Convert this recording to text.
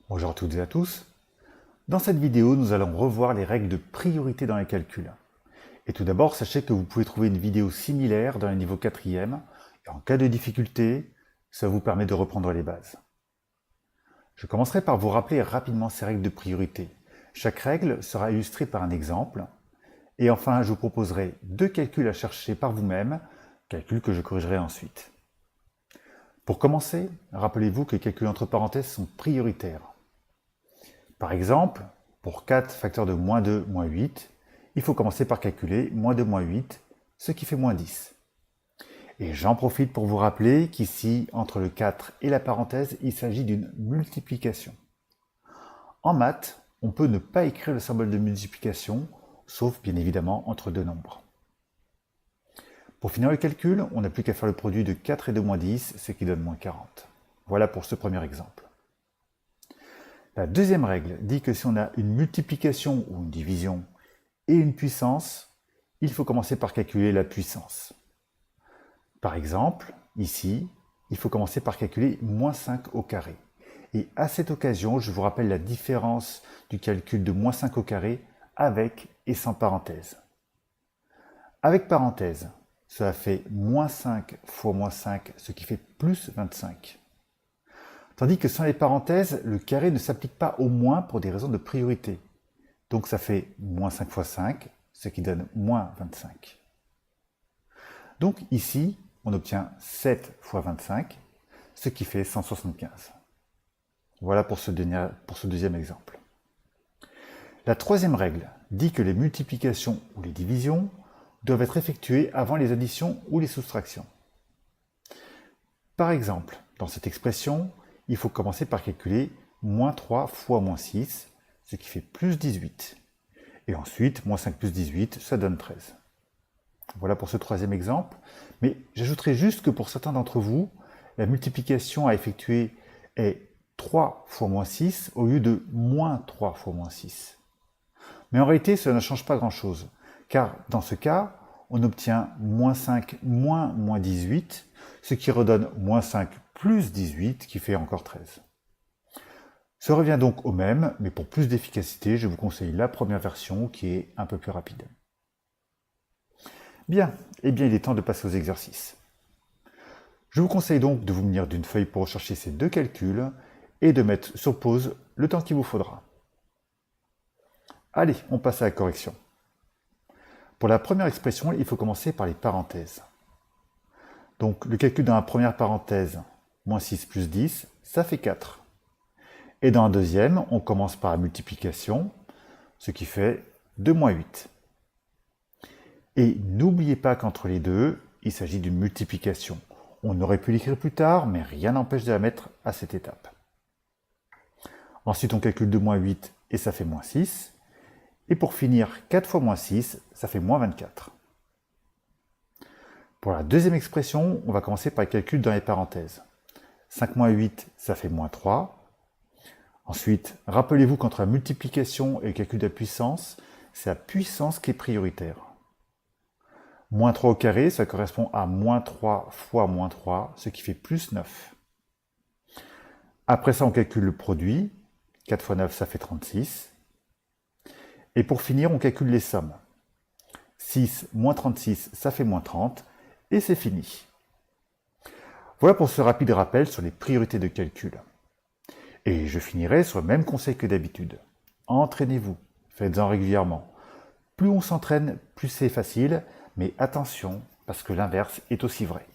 Bonjour à toutes et à tous. Dans cette vidéo, nous allons revoir les règles de priorité dans les calculs. Et tout d'abord, sachez que vous pouvez trouver une vidéo similaire dans le niveau 4e, et en cas de difficulté, ça vous permet de reprendre les bases. Je commencerai par vous rappeler rapidement ces règles de priorité. Chaque règle sera illustrée par un exemple, et enfin, je vous proposerai 2 calculs à chercher par vous-même, calculs que je corrigerai ensuite. Pour commencer, rappelez-vous que les calculs entre parenthèses sont prioritaires. Par exemple, pour 4 facteurs de moins 2, moins 8, il faut commencer par calculer moins 2, moins 8, ce qui fait moins 10. Et j'en profite pour vous rappeler qu'ici, entre le 4 et la parenthèse, il s'agit d'une multiplication. En maths, on peut ne pas écrire le symbole de multiplication, sauf bien évidemment entre deux nombres. Pour finir le calcul, on n'a plus qu'à faire le produit de 4 et de moins 10, ce qui donne moins 40. Voilà pour ce premier exemple. La deuxième règle dit que si on a une multiplication ou une division et une puissance, il faut commencer par calculer la puissance. Par exemple, ici, il faut commencer par calculer moins 5 au carré. Et à cette occasion, je vous rappelle la différence du calcul de moins 5 au carré avec et sans parenthèse. Avec parenthèse, cela fait moins 5 fois moins 5, ce qui fait plus 25. Tandis que sans les parenthèses, le carré ne s'applique pas au moins pour des raisons de priorité. Donc ça fait moins 5 fois 5, ce qui donne moins 25. Donc ici, on obtient 7 fois 25, ce qui fait 175. Voilà pour ce deuxième exemple. La troisième règle dit que les multiplications ou les divisions doivent être effectuées avant les additions ou les soustractions. Par exemple, dans cette expression, il faut commencer par calculer moins 3 fois moins 6, ce qui fait plus 18. Et ensuite, moins 5 plus 18, ça donne 13. Voilà pour ce troisième exemple. Mais j'ajouterai juste que pour certains d'entre vous, la multiplication à effectuer est 3 fois moins 6 au lieu de moins 3 fois moins 6. Mais en réalité, cela ne change pas grand-chose, car dans ce cas, on obtient moins 5 moins moins 18, ce qui redonne moins 5 plus 18, qui fait encore 13. Ça revient donc au même, mais pour plus d'efficacité, je vous conseille la première version qui est un peu plus rapide. Bien, eh bien il est temps de passer aux exercices. Je vous conseille donc de vous munir d'une feuille pour rechercher ces 2 calculs et de mettre sur pause le temps qu'il vous faudra. Allez, on passe à la correction. Pour la première expression, il faut commencer par les parenthèses. Donc le calcul dans la première parenthèse, moins 6 plus 10, ça fait 4. Et dans la deuxième, on commence par la multiplication, ce qui fait 2 moins 8. Et n'oubliez pas qu'entre les deux, il s'agit d'une multiplication. On aurait pu l'écrire plus tard, mais rien n'empêche de la mettre à cette étape. Ensuite, on calcule 2 moins 8 et ça fait moins 6. Et pour finir, 4 fois moins 6, ça fait moins 24. Pour la deuxième expression, on va commencer par le calcul dans les parenthèses. 5 moins 8, ça fait moins 3. Ensuite, rappelez-vous qu'entre la multiplication et le calcul de la puissance, c'est la puissance qui est prioritaire. Moins 3 au carré, ça correspond à moins 3 fois moins 3, ce qui fait plus 9. Après ça, on calcule le produit. 4 fois 9, ça fait 36. Et pour finir, on calcule les sommes. 6 moins 36, ça fait moins 30. Et c'est fini. Voilà pour ce rapide rappel sur les priorités de calcul. Et je finirai sur le même conseil que d'habitude. Entraînez-vous, faites-en régulièrement. Plus on s'entraîne, plus c'est facile, mais attention, parce que l'inverse est aussi vrai.